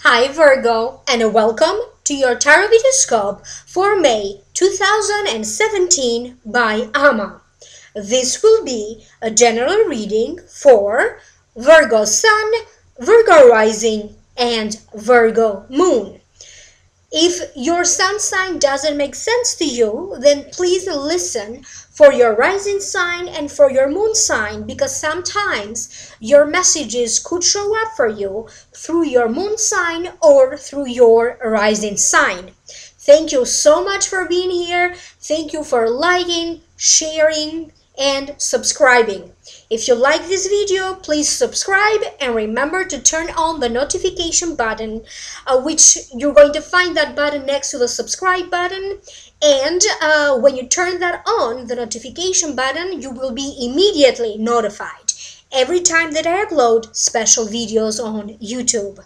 Hi Virgo, and welcome to your tarotvideoscope for May 2017 by Ama. This will be a general reading for Virgo Sun, Virgo Rising, and Virgo Moon. If your sun sign doesn't make sense to you, then please listen for your rising sign and for your moon sign, because sometimes your messages could show up for you through your moon sign or through your rising sign. Thank you so much for being here. Thank you for liking, sharing, and subscribing. If you like this video, please subscribe and remember to turn on the notification button, which you're going to find that button next to the subscribe button. And when you turn that on, the notification button, you will be immediately notified every time that I upload special videos on YouTube.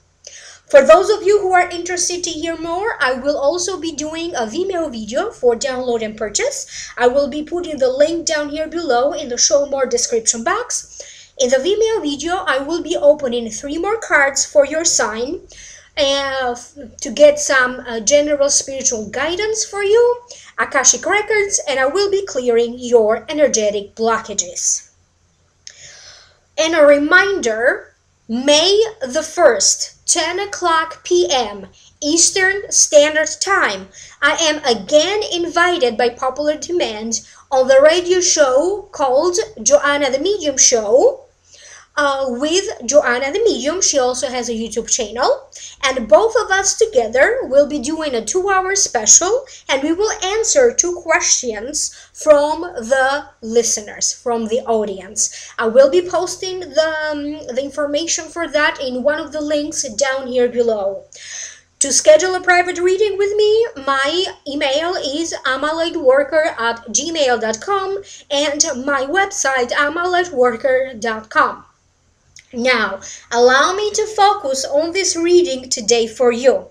For those of you who are interested to hear more, I will also be doing a Vimeo video for download and purchase. I will be putting the link down here below in the show more description box. In the Vimeo video, I will be opening 3 more cards for your sign to get some general spiritual guidance for you, Akashic Records, and I will be clearing your energetic blockages. And a reminder, May the 1st, 10 o'clock p.m. Eastern Standard Time, I am again invited by popular demand on the radio show called Joanna the Medium Show with Joanna the Medium. She also has a YouTube channel, and both of us together will be doing a 2-hour special, and we will answer 2 questions from the listeners, from the audience. I will be posting the information for that in one of the links down here below. To schedule a private reading with me, my email is amalightworker@gmail.com and my website amalightworker.com. Now, allow me to focus on this reading today for you.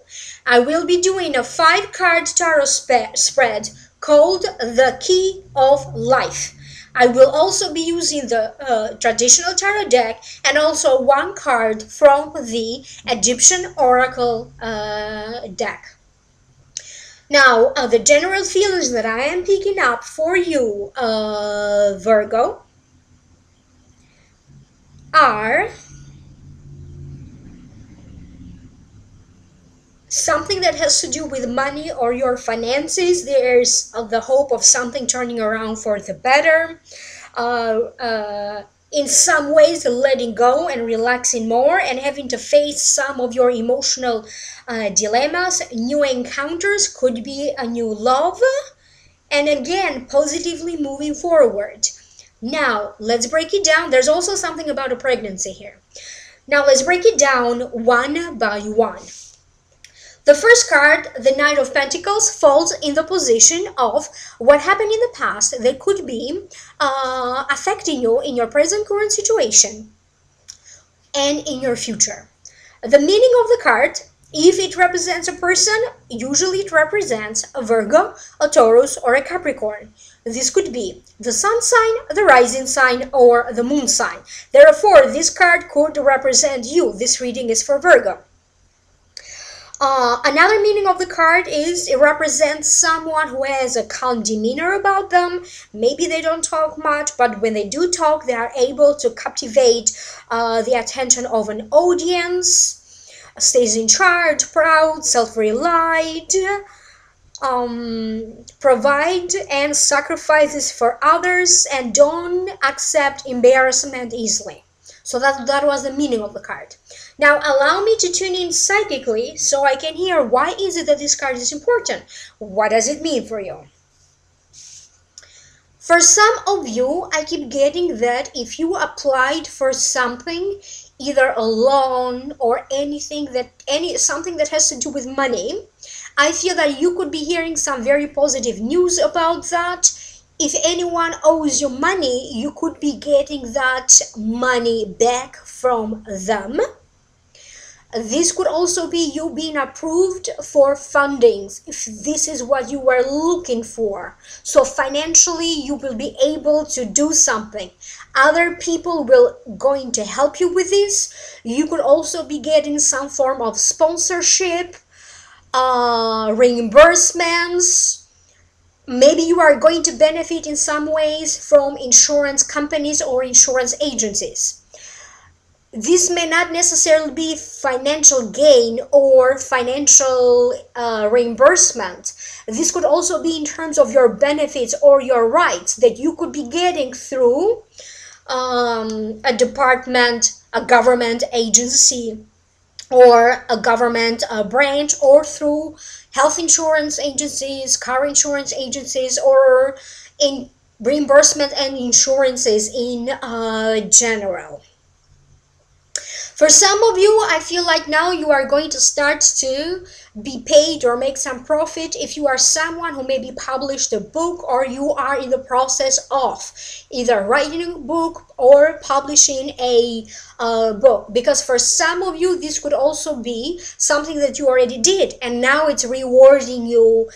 I will be doing a 5-card tarot spread called The Key of Life. I will also be using the traditional tarot deck and also 1 card from the Egyptian Oracle deck. Now, the general feelings that I am picking up for you, Virgo, are something that has to do with money or your finances. There's the hope of something turning around for the better. In some ways, letting go and relaxing more and having to face some of your emotional dilemmas. New encounters, could be a new love, and again, positively moving forward. Now, let's break it down. There's also something about a pregnancy here. Now, let's break it down one by one. The first card, the Knight of Pentacles, falls in the position of what happened in the past that could be affecting you in your present current situation and in your future. The meaning of the card, if it represents a person, usually it represents a Virgo, a Taurus, or a Capricorn. This could be the sun sign, the rising sign, or the moon sign. Therefore, this card could represent you. This reading is for Virgo. Another meaning of the card is it represents someone who has a calm demeanor about them. Maybe they don't talk much, but when they do talk, they are able to captivate the attention of an audience. Stays in charge, proud, self-reliant, provide and sacrifices for others, and don't accept embarrassment easily. So that was the meaning of the card. Now, allow me to tune in psychically so I can hear why is it that this card is important. What does it mean for you? For some of you, I keep getting that if you applied for something, either a loan or something that has to do with money, I feel that you could be hearing some very positive news about that. If anyone owes you money, you could be getting that money back from them. This could also be you being approved for fundings if this is what you were looking for. So financially you will be able to do something. Other people will going to help you with this. You could also be getting some form of sponsorship, reimbursements. Maybe you are going to benefit in some ways from insurance companies or insurance agencies. This may not necessarily be financial gain or financial reimbursement. This could also be in terms of your benefits or your rights that you could be getting through a department, a government agency, or a government branch, or through health insurance agencies, car insurance agencies, or in reimbursement and insurances in general. For some of you, I feel like now you are going to start to be paid or make some profit if you are someone who maybe published a book, or you are in the process of either writing a book or publishing a book. Because for some of you, this could also be something that you already did and now it's rewarding you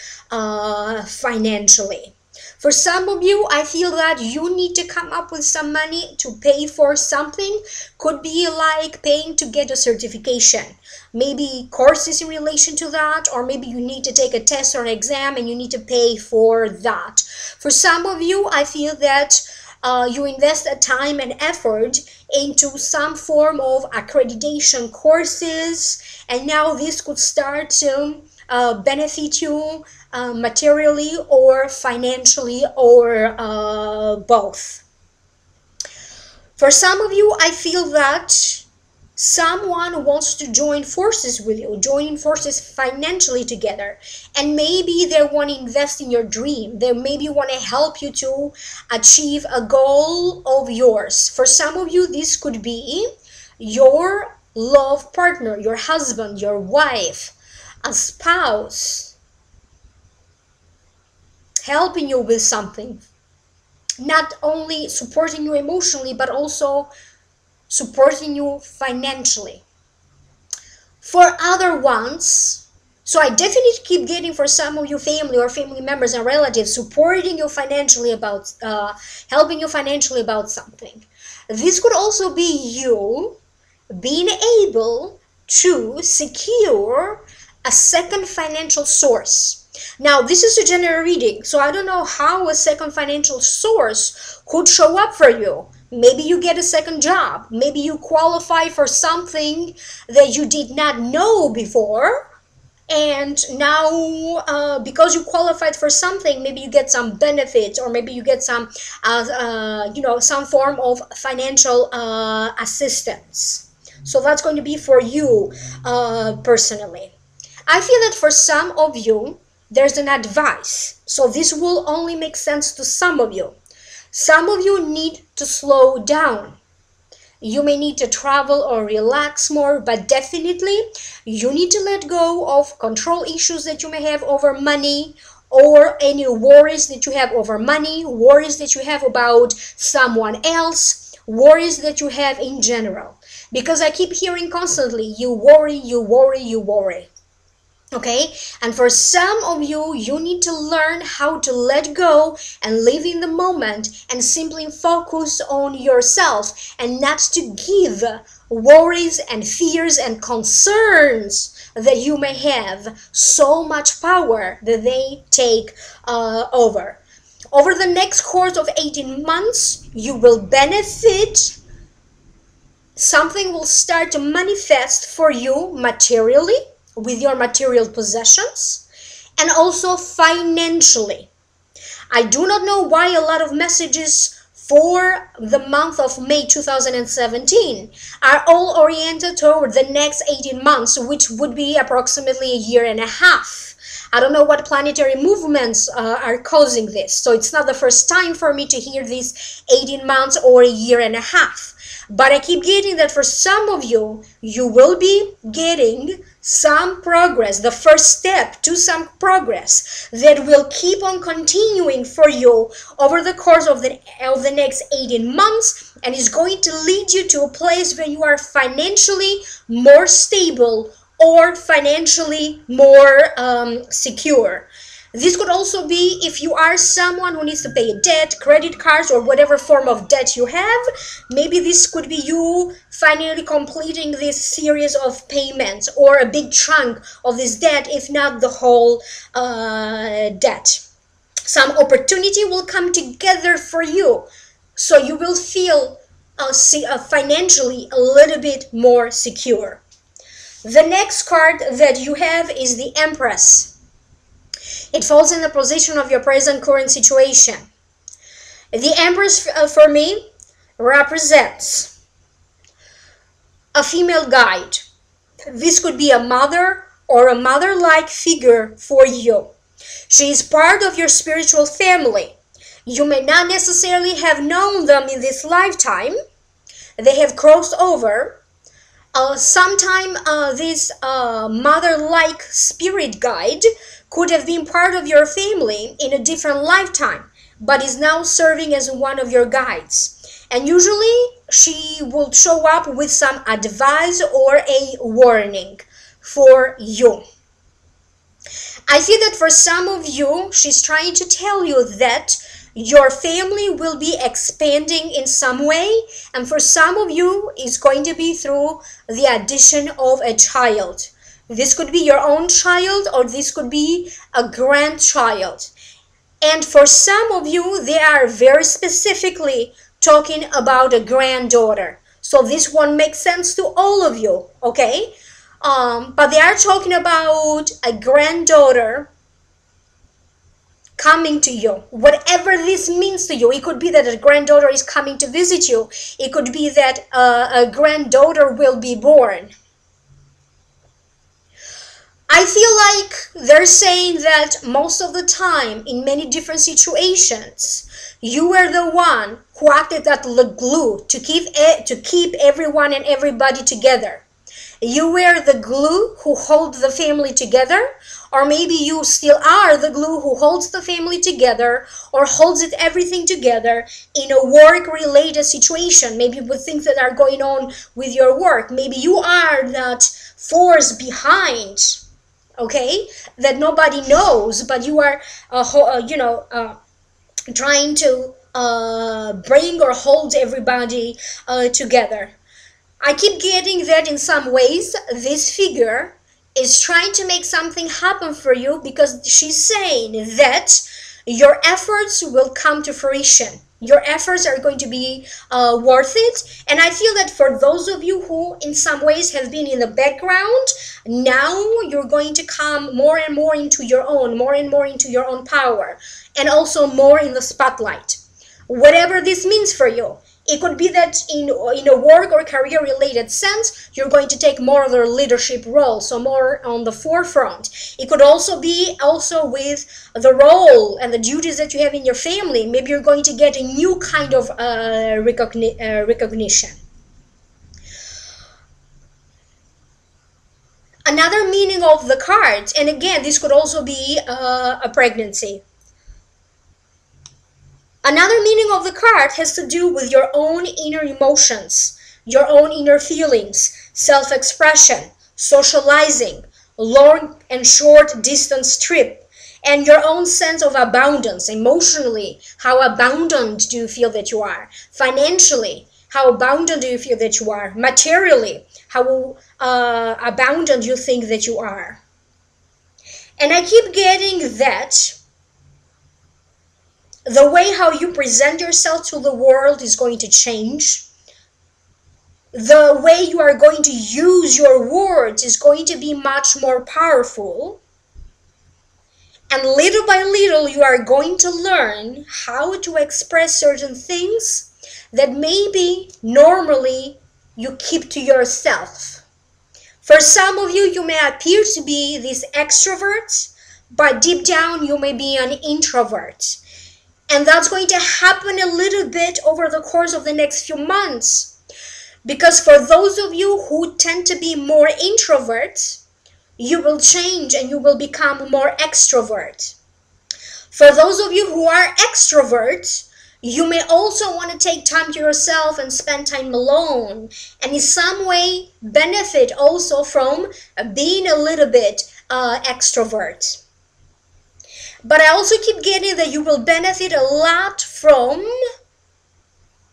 financially. For some of you, I feel that you need to come up with some money to pay for something. Could be like paying to get a certification, maybe courses in relation to that, or maybe you need to take a test or an exam and you need to pay for that. For some of you, I feel that you invest a time and effort into some form of accreditation courses, and now this could start to benefit you materially or financially, or both. For some of you, I feel that someone wants to join forces with you, joining forces financially together, and maybe they want to invest in your dream. They maybe want to help you to achieve a goal of yours. For some of you, this could be your love partner, your husband, your wife, a spouse, helping you with something, not only supporting you emotionally, but also supporting you financially. For other ones, so I definitely keep getting for some of you family or family members and relatives supporting you financially about, helping you financially about something. This could also be you being able to secure a second financial source. Now, this is a general reading, so I don't know how a second financial source could show up for you. Maybe you get a second job. Maybe you qualify for something that you did not know before. And now, because you qualified for something, maybe you get some benefits, or maybe you get some, some form of financial assistance. So that's going to be for you personally. I feel that for some of you, there's an advice. So this will only make sense to some of you. Some of you need to slow down. You may need to travel or relax more, but definitely you need to let go of control issues that you may have over money, or any worries that you have over money, worries that you have about someone else, worries that you have in general. Because I keep hearing constantly, you worry, you worry, you worry. Okay, and for some of you, you need to learn how to let go and live in the moment and simply focus on yourself, and not to give worries and fears and concerns that you may have so much power that they take over. Over the next course of 18 months, you will benefit. Something will start to manifest for you materially, with your material possessions, and also financially. I do not know why a lot of messages for the month of May 2017 are all oriented toward the next 18 months, which would be approximately a year and a half. I don't know what planetary movements are causing this, so it's not the first time for me to hear these 18 months or a year and a half. But I keep getting that for some of you, you will be getting some progress, the first step to some progress that will keep on continuing for you over the course of the next 18 months, and is going to lead you to a place where you are financially more stable or financially more secure. This could also be if you are someone who needs to pay a debt, credit cards, or whatever form of debt you have. Maybe this could be you finally completing this series of payments or a big chunk of this debt, if not the whole debt. Some opportunity will come together for you, so you will feel financially a little bit more secure. The next card that you have is the Empress. It falls in the position of your present current situation. The Empress for me represents a female guide. This could be a mother or a mother-like figure for you. She is part of your spiritual family. You may not necessarily have known them in this lifetime. They have crossed over. Sometime this mother-like spirit guide could have been part of your family in a different lifetime, but is now serving as one of your guides. And usually she will show up with some advice or a warning for you. I feel that for some of you, she's trying to tell you that your family will be expanding in some way, and for some of you, it's going to be through the addition of a child. This could be your own child, or this could be a grandchild. And for some of you, they are very specifically talking about a granddaughter. So this one makes sense to all of you, okay? But they are talking about a granddaughter coming to you, whatever this means to you. It could be that a granddaughter is coming to visit you. It could be that a granddaughter will be born. I feel like they're saying that most of the time, in many different situations, you were the one who acted as the glue to keep everyone and everybody together. You were the glue who holds the family together, or maybe you still are the glue who holds the family together or holds it everything together in a work-related situation, maybe with things that are going on with your work. Maybe you are that force behind, okay, that nobody knows, but you are, trying to bring or hold everybody together. I keep getting that in some ways, this figure is trying to make something happen for you because she's saying that your efforts will come to fruition. Your efforts are going to be worth it. And I feel that for those of you who in some ways have been in the background, now you're going to come more and more into your own, more and more into your own power, and also more in the spotlight. Whatever this means for you. It could be that in a work or career related sense, you're going to take more of a leadership role, so more on the forefront. It could also be with the role and the duties that you have in your family. Maybe you're going to get a new kind of recognition. Another meaning of the card, and again, this could also be a pregnancy. Another meaning of the card has to do with your own inner emotions, your own inner feelings, self-expression, socializing, long and short distance trip, and your own sense of abundance emotionally. How abundant do you feel that you are? Financially, how abundant do you feel that you are? Materially, how abundant you think that you are? And I keep getting that the way how you present yourself to the world is going to change. The way you are going to use your words is going to be much more powerful. And little by little, you are going to learn how to express certain things that maybe normally you keep to yourself. For some of you, you may appear to be this extrovert, but deep down you may be an introvert. And that's going to happen a little bit over the course of the next few months. Because for those of you who tend to be more introverts, you will change and you will become more extrovert. For those of you who are extroverts, you may also want to take time to yourself and spend time alone, and in some way benefit also from being a little bit extrovert. But I also keep getting that you will benefit a lot from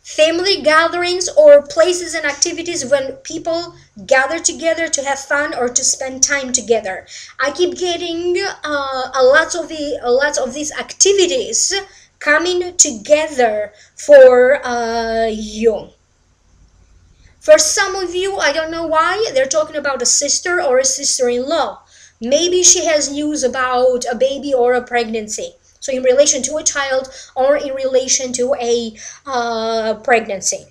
family gatherings or places and activities when people gather together to have fun or to spend time together. I keep getting a lot of these activities coming together for you. For some of you, I don't know why, they're talking about a sister or a sister-in-law. Maybe she has news about a baby or a pregnancy. So in relation to a child or in relation to a pregnancy.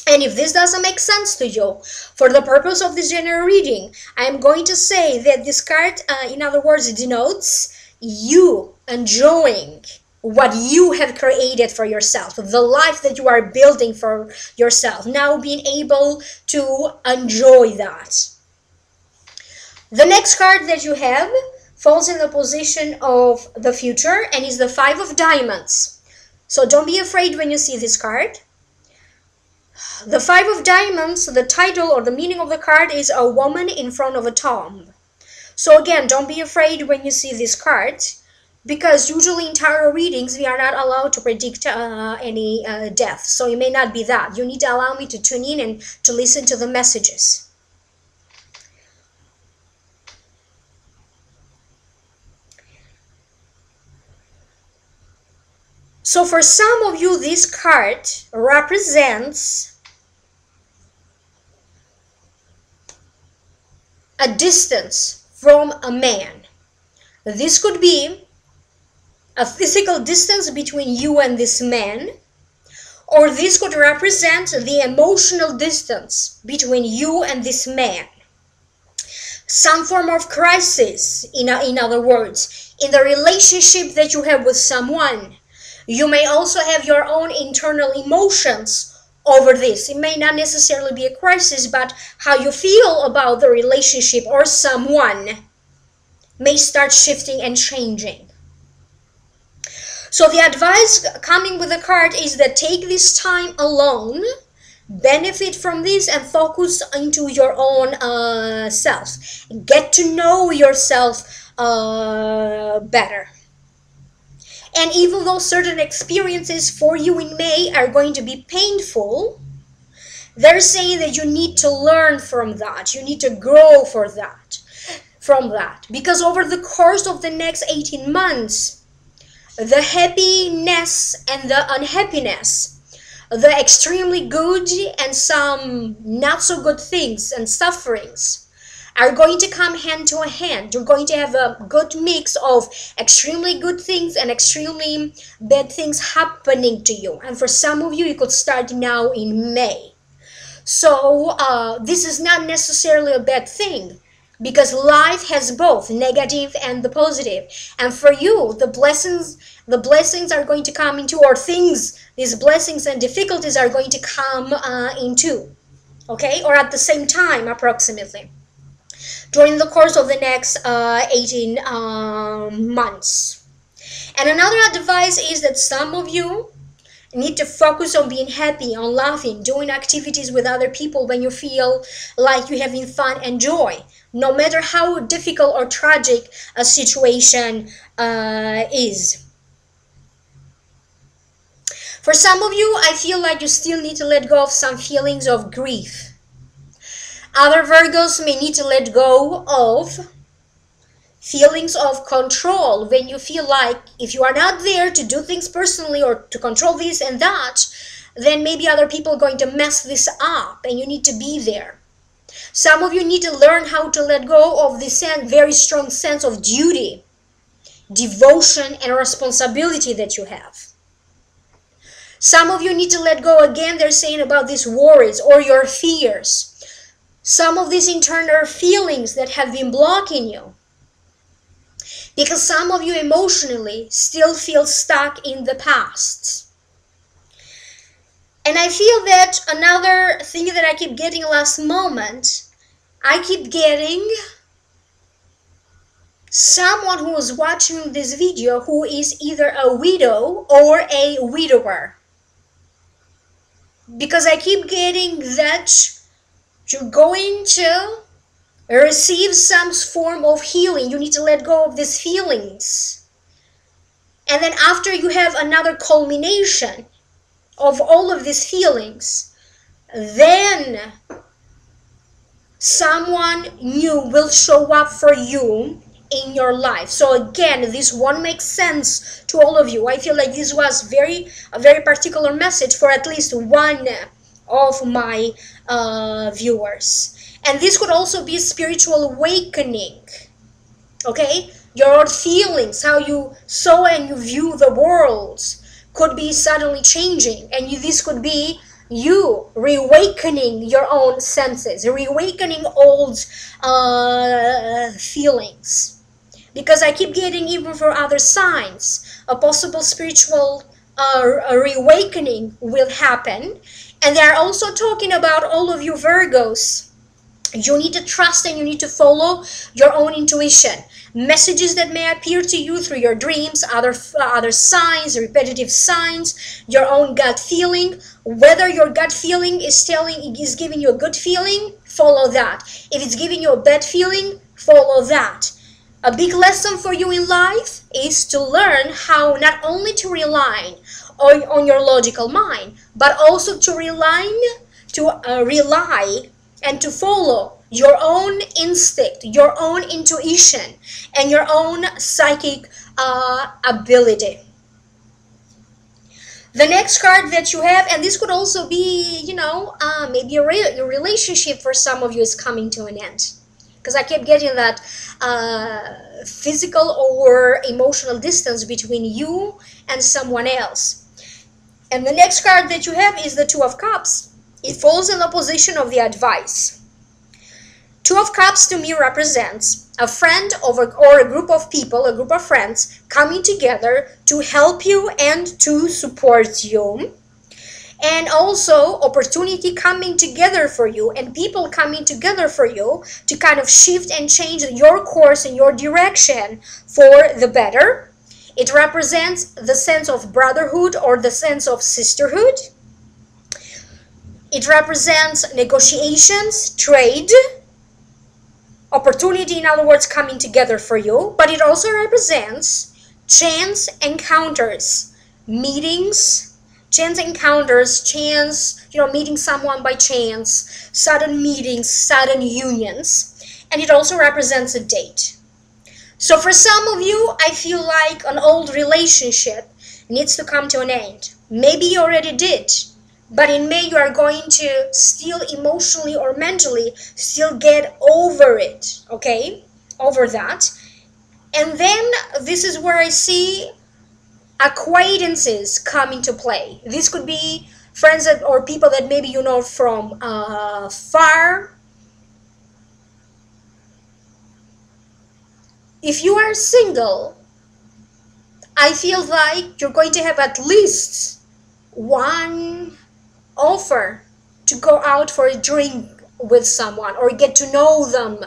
And if this doesn't make sense to you, for the purpose of this general reading, I am going to say that this card, in other words, denotes you enjoying what you have created for yourself, the life that you are building for yourself, now being able to enjoy that. The next card that you have falls in the position of the future and is the Five of Diamonds. So don't be afraid when you see this card. The Five of Diamonds, the title or the meaning of the card is a woman in front of a tomb. So again, don't be afraid when you see this card, because usually in tarot readings we are not allowed to predict any death. So it may not be that. You need to allow me to tune in and to listen to the messages. So for some of you, this card represents a distance from a man. This could be a physical distance between you and this man, or this could represent the emotional distance between you and this man. Some form of crisis, in other words, in the relationship that you have with someone. You may also have your own internal emotions over this. It may not necessarily be a crisis, but how you feel about the relationship or someone may start shifting and changing. So the advice coming with the card is that take this time alone, benefit from this, and focus into your own self. Get to know yourself better. And even though certain experiences for you in May are going to be painful, they're saying that you need to learn from that. You need to grow from that. Because over the course of the next 18 months, the happiness and the unhappiness, the extremely good and some not so good things and sufferings are going to come hand to hand. You're going to have a good mix of extremely good things and extremely bad things happening to you. And for some of you, you could start now in May. So this is not necessarily a bad thing, because life has both negative and the positive. And for you, the blessings are going to come into, or things, these blessings and difficulties are going to come into, okay, or at the same time approximately, during the course of the next 18 months. And another advice is that some of you need to focus on being happy, on laughing, doing activities with other people when you feel like you're having fun and joy, no matter how difficult or tragic a situation is. For some of you, I feel like you still need to let go of some feelings of grief. Other Virgos may need to let go of feelings of control when you feel like if you are not there to do things personally or to control this and that, then maybe other people are going to mess this up and you need to be there. Some of you need to learn how to let go of this very strong sense of duty, devotion, and responsibility that you have. Some of you need to let go, again, they're saying about these worries or your fears. Some of these internal feelings that have been blocking you. Because some of you emotionally still feel stuck in the past. And I feel that another thing that I keep getting last moment, I keep getting someone who is watching this video who is either a widow or a widower. Because I keep getting that you're going to receive some form of healing. You need to let go of these feelings. And then after you have another culmination of all of these feelings, then someone new will show up for you in your life. So again, this won't make sense to all of you. I feel like this was a very particular message for at least one of my viewers. And this could also be spiritual awakening. Okay, your feelings, how you saw and you view the world could be suddenly changing, and this could be you reawakening your own senses, reawakening old feelings. Because I keep getting, even for other signs, a possible spiritual reawakening will happen. And they are also talking about all of you Virgos. You need to trust and you need to follow your own intuition. Messages that may appear to you through your dreams, other signs, repetitive signs, your own gut feeling. Whether your gut feeling is giving you a good feeling, follow that. If it's giving you a bad feeling, follow that. A big lesson for you in life is to learn how not only to rely on your logical mind, but also to rely and to follow your own instinct, your own intuition, and your own psychic ability. The next card that you have, and this could also be, maybe a relationship for some of you is coming to an end. Because I kept getting that physical or emotional distance between you and someone else. And the next card that you have is the Two of Cups. It falls in the position of the advice. Two of Cups to me represents a friend or a group of people, a group of friends coming together to help you and to support you. And also opportunity coming together for you and people coming together for you to kind of shift and change your course and your direction for the better. It represents the sense of brotherhood or the sense of sisterhood. It represents negotiations, trade, opportunity, in other words, coming together for you. But it also represents chance encounters, meetings, chance encounters, meeting someone by chance, sudden meetings, sudden unions. And it also represents a date. So for some of you, I feel like an old relationship needs to come to an end. Maybe you already did. But in May, you are going to still emotionally or mentally still get over it, okay? Over that. And then this is where I see acquaintances come into play. This could be friends or people that maybe you know from far. If you are single, I feel like you're going to have at least one offer to go out for a drink with someone or get to know them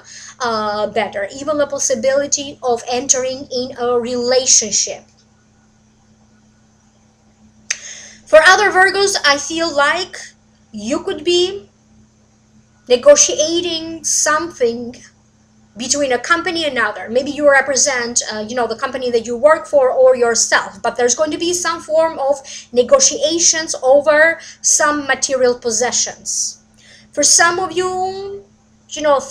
better. Even the possibility of entering in a relationship. For other Virgos, I feel like you could be negotiating something between a company and another. Maybe you represent, the company that you work for or yourself, but there's going to be some form of negotiations over some material possessions. For some of you,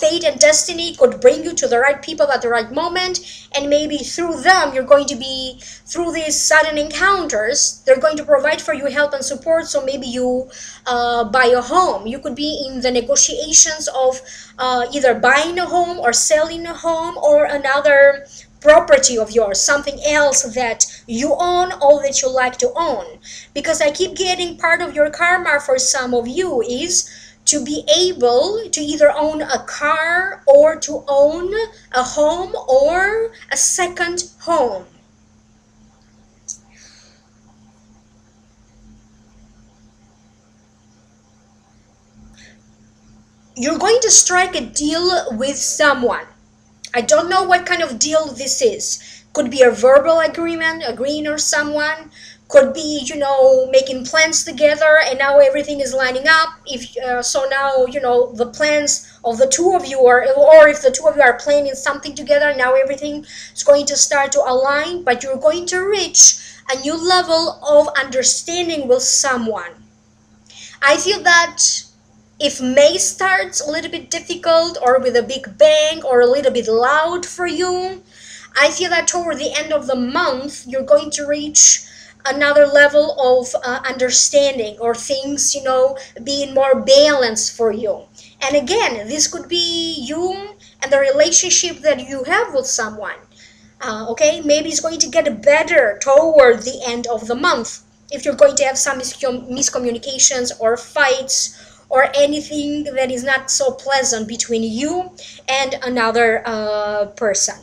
fate and destiny could bring you to the right people at the right moment, and maybe through them, you're going to be, through these sudden encounters, they're going to provide for you help and support. So maybe you buy a home. You could be in the negotiations of either buying a home or selling a home or another property of yours, something else that you own or that you like to own. Because I keep getting part of your karma for some of you is to be able to either own a car or to own a home or a second home. you're going to strike a deal with someone. I don't know what kind of deal this is. Could be a verbal agreement, agreeing or someone. Could be, you know, making plans together and now everything is lining up. If so now, you know, the plans of the two of you, or if the two of you are planning something together, now everything is going to start to align, but you're going to reach a new level of understanding with someone. I feel that if May starts a little bit difficult or with a big bang or a little bit loud for you, I feel that toward the end of the month, you're going to reach another level of understanding, or things, you know, being more balanced for you. And again, this could be you and the relationship that you have with someone. Okay, maybe it's going to get better toward the end of the month. If you're going to have some miscommunications or fights or anything that is not so pleasant between you and another person.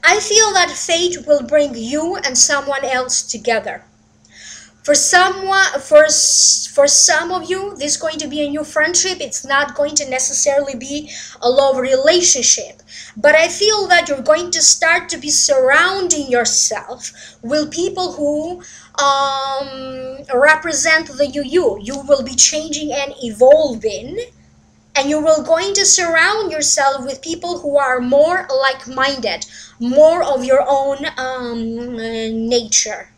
I feel that fate will bring you and someone else together. For some of you, this is going to be a new friendship. It's not going to necessarily be a love relationship, but I feel that you're going to start to be surrounding yourself with people who represent the you. You will be changing and evolving, and you will going to surround yourself with people who are more like-minded, more of your own nature.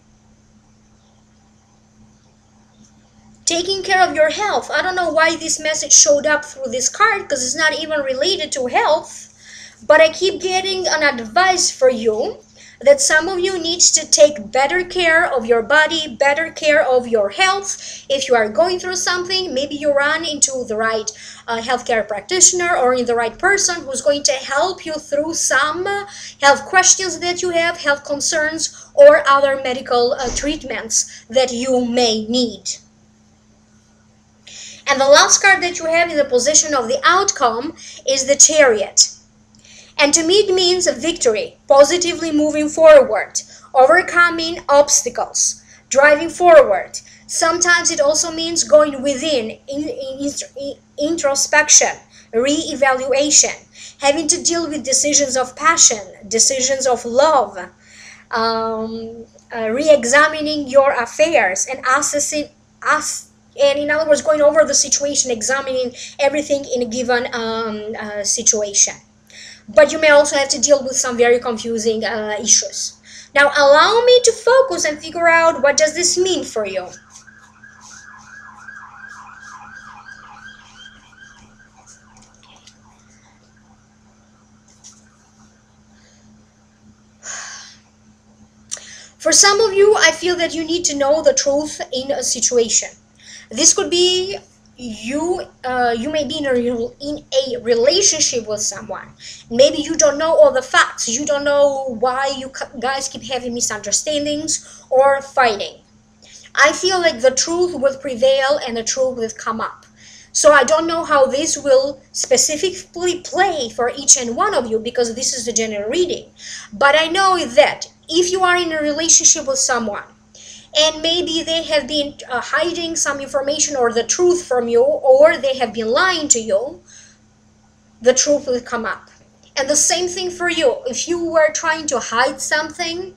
Taking care of your health. I don't know why this message showed up through this card, because it's not even related to health, but I keep getting an advice for you that some of you need to take better care of your body, better care of your health. If you are going through something, maybe you run into the right healthcare practitioner or in the right person who's going to help you through some health questions that you have, health concerns, or other medical treatments that you may need. And the last card that you have in the position of the outcome is the Chariot. And to me it means a victory, positively moving forward, overcoming obstacles, driving forward. Sometimes it also means going within, introspection, re-evaluation, having to deal with decisions of passion, decisions of love, re-examining your affairs and assessing and in other words, going over the situation, examining everything in a given situation. But you may also have to deal with some very confusing issues. Now, allow me to focus and figure out what does this mean for you. For some of you, I feel that you need to know the truth in a situation. This could be you may be in a relationship with someone. Maybe you don't know all the facts. You don't know why you guys keep having misunderstandings or fighting. I feel like the truth will prevail and the truth will come up. So I don't know how this will specifically play for each and one of you, because this is the general reading. But I know that if you are in a relationship with someone, and maybe they have been hiding some information or the truth from you, or they have been lying to you, the truth will come up. And the same thing for you. If you were trying to hide something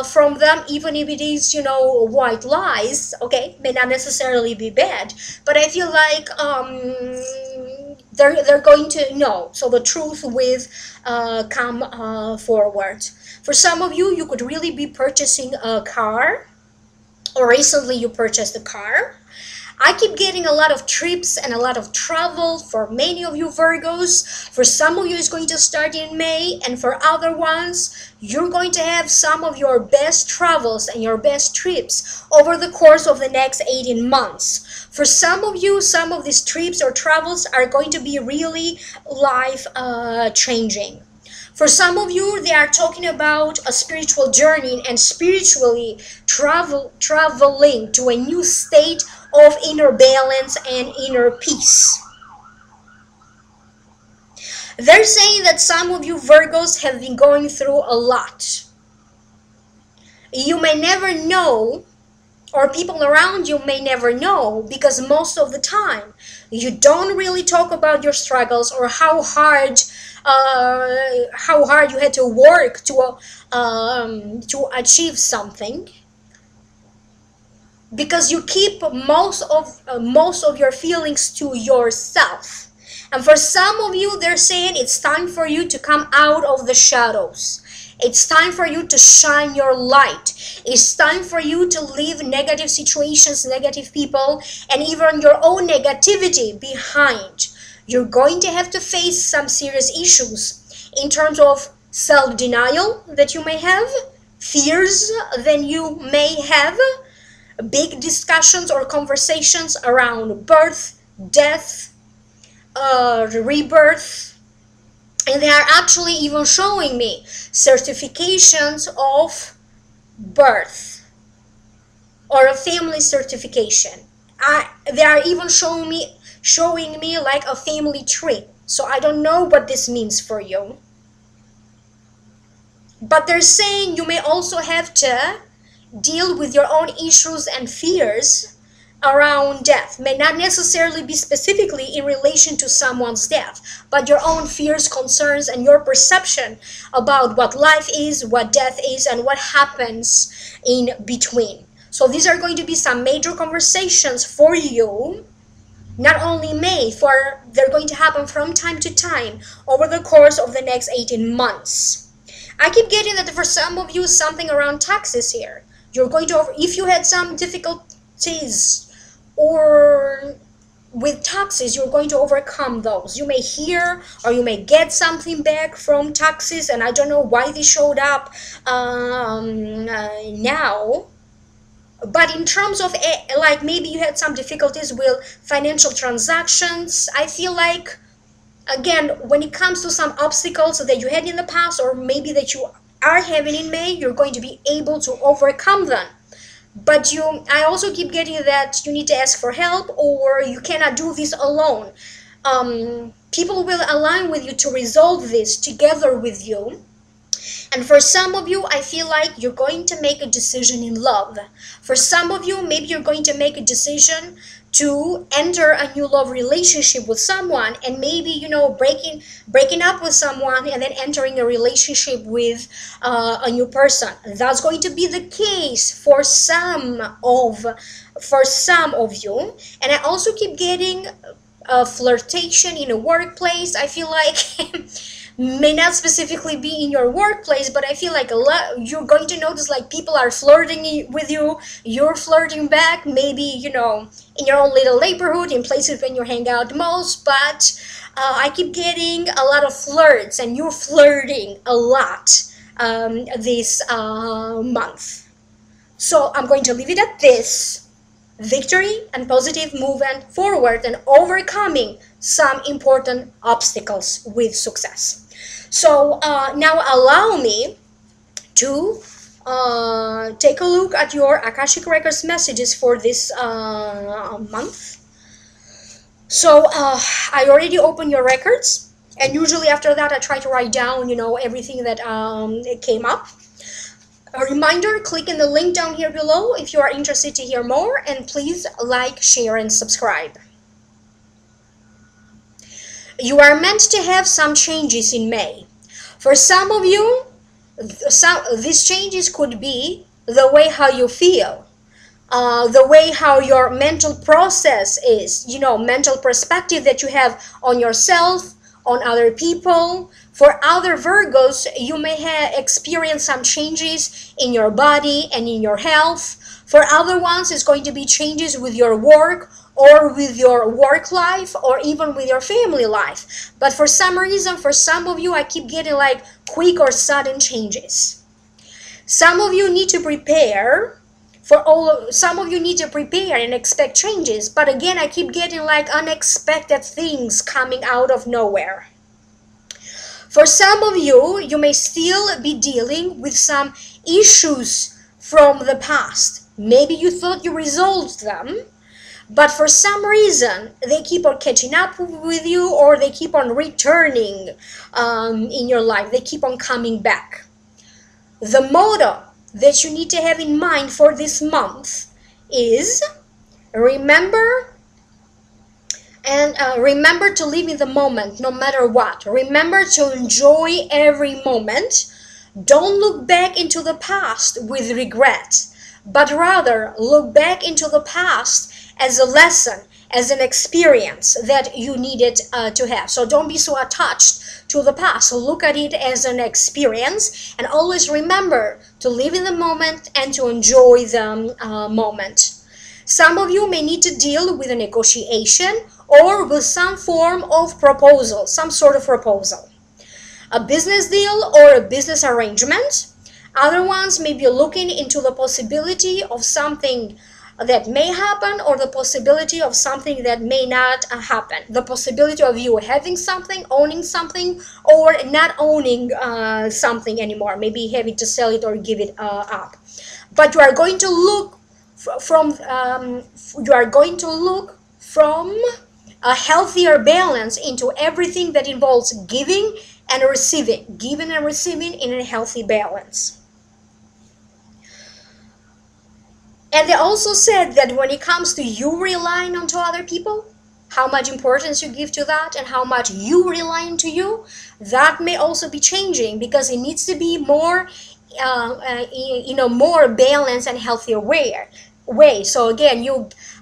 from them, even if it is, you know, white lies, okay, may not necessarily be bad, but I feel like they're going to know. So the truth will come forward. For some of you, you could really be purchasing a car, or recently you purchased a car. I keep getting a lot of trips and a lot of travel for many of you Virgos. For some of you, it's going to start in May, and for other ones, you're going to have some of your best travels and your best trips over the course of the next 18 months. For some of you, some of these trips or travels are going to be really life changing. For some of you, they are talking about a spiritual journey and spiritually traveling to a new state of inner balance and inner peace. They're saying that some of you Virgos have been going through a lot. you may never know, or people around you may never know, because most of the time you don't really talk about your struggles or how hard you had to work to achieve something, because you keep most of your feelings to yourself. And for some of you, they're saying it's time for you to come out of the shadows. It's time for you to shine your light. It's time for you to leave negative situations, negative people, and even your own negativity behind. You're going to have to face some serious issues in terms of self-denial that you may have, fears that you may have, big discussions or conversations around birth, death, rebirth. And they are actually even showing me certifications of birth or a family certification. They are even showing me like a family tree. So I don't know what this means for you. But they're saying you may also have to deal with your own issues and fears around death. May not necessarily be specifically in relation to someone's death, but your own fears, concerns, and your perception about what life is, what death is, and what happens in between. So these are going to be some major conversations for you, not only May, for they're going to happen from time to time over the course of the next 18 months. I keep getting that for some of you, something around taxes here. You're going to, if you had some difficulties or with taxes, you're going to overcome those. You may hear or you may get something back from taxes, and I don't know why they showed up now. But in terms of like maybe you had some difficulties with financial transactions, I feel like, again, when it comes to some obstacles that you had in the past or maybe that you are having in May, you're going to be able to overcome them. But I also keep getting that you need to ask for help, or you cannot do this alone. People will align with you to resolve this together with you. And for some of you, I feel like you're going to make a decision in love. For some of you, maybe you're going to make a decision to enter a new love relationship with someone, and maybe, you know, breaking up with someone and then entering a relationship with a new person. That's going to be the case for some of you. And I also keep getting a flirtation in a workplace. I feel like may not specifically be in your workplace, but I feel like you're going to notice like people are flirting with you, you're flirting back, maybe, you know, in your own little neighborhood, in places when you hang out most. But I keep getting a lot of flirts, and you're flirting a lot this month. So I'm going to leave it at this. Victory and positive movement forward and overcoming some important obstacles with success. So now allow me to take a look at your Akashic Records messages for this month. So I already opened your records, and usually after that I try to write down, you know, everything that came up. A reminder, click in the link down here below if you are interested to hear more, and please like, share, and subscribe. You are meant to have some changes in May. For some of you, these changes could be the way how you feel, the way how your mental process is, you know, mental perspective that you have on yourself, on other people. For other Virgos, you may have experienced some changes in your body and in your health. For other ones, it's going to be changes with your work or with your work life or even with your family life. But for some reason, for some of you, I keep getting like quick or sudden changes. Some of you need to prepare some of you need to prepare and expect changes. But again, I keep getting like unexpected things coming out of nowhere. For some of you, you may still be dealing with some issues from the past. Maybe you thought you resolved them, but for some reason, they keep on catching up with you, or they keep on returning in your life. They keep on coming back. The motto that you need to have in mind for this month is remember to live in the moment no matter what. Remember to enjoy every moment. Don't look back into the past with regret, but rather look back into the past as a lesson, as an experience that you needed to have. So don't be so attached to the past. Look at it as an experience, and always remember to live in the moment and to enjoy the moment. Some of you may need to deal with a negotiation or with some form of proposal, some sort of proposal. A business deal or a business arrangement. Other ones may be looking into the possibility of something that may happen or the possibility of something that may not happen. The possibility of you having something, owning something, or not owning something anymore. Maybe having to sell it or give it up. But you are going to look from a healthier balance into everything that involves giving and receiving in a healthy balance. And they also said that when it comes to you relying on other people, how much importance you give to that and how much you rely on you, that may also be changing, because it needs to be more more balanced and healthier way. So again,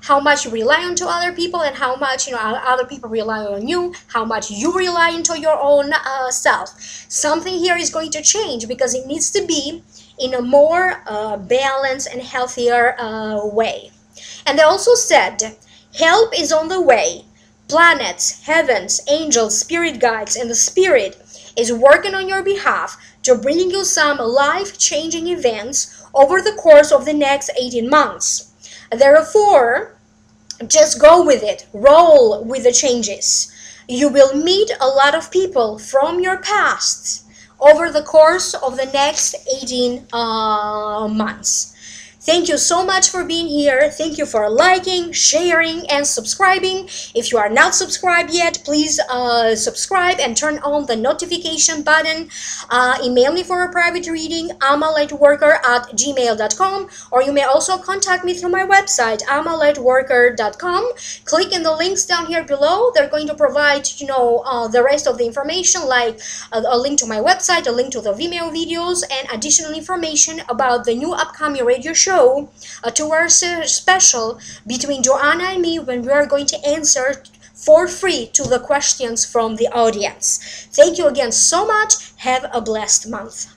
how much you rely on other people and how much other people rely on you, how much you rely into your own self. Something here is going to change because it needs to be in a more balanced and healthier way. And they also said help is on the way. Planets, heavens, angels, spirit guides, and the spirit is working on your behalf to bring you some life-changing events over the course of the next 18 months. Therefore, just go with it. Roll with the changes. You will meet a lot of people from your past over the course of the next 18 months. Thank you so much for being here. Thank you for liking, sharing, and subscribing. If you are not subscribed yet, please subscribe and turn on the notification button. Email me for a private reading, amalightworker@gmail.com, or you may also contact me through my website, amalightworker.com. Click in the links down here below. They're going to provide, the rest of the information, like a link to my website, a link to the Vimeo videos, and additional information about the new upcoming radio show, a 2-hour special between Joanna and me, when we are going to answer for free to the questions from the audience. Thank you again so much. Have a blessed month.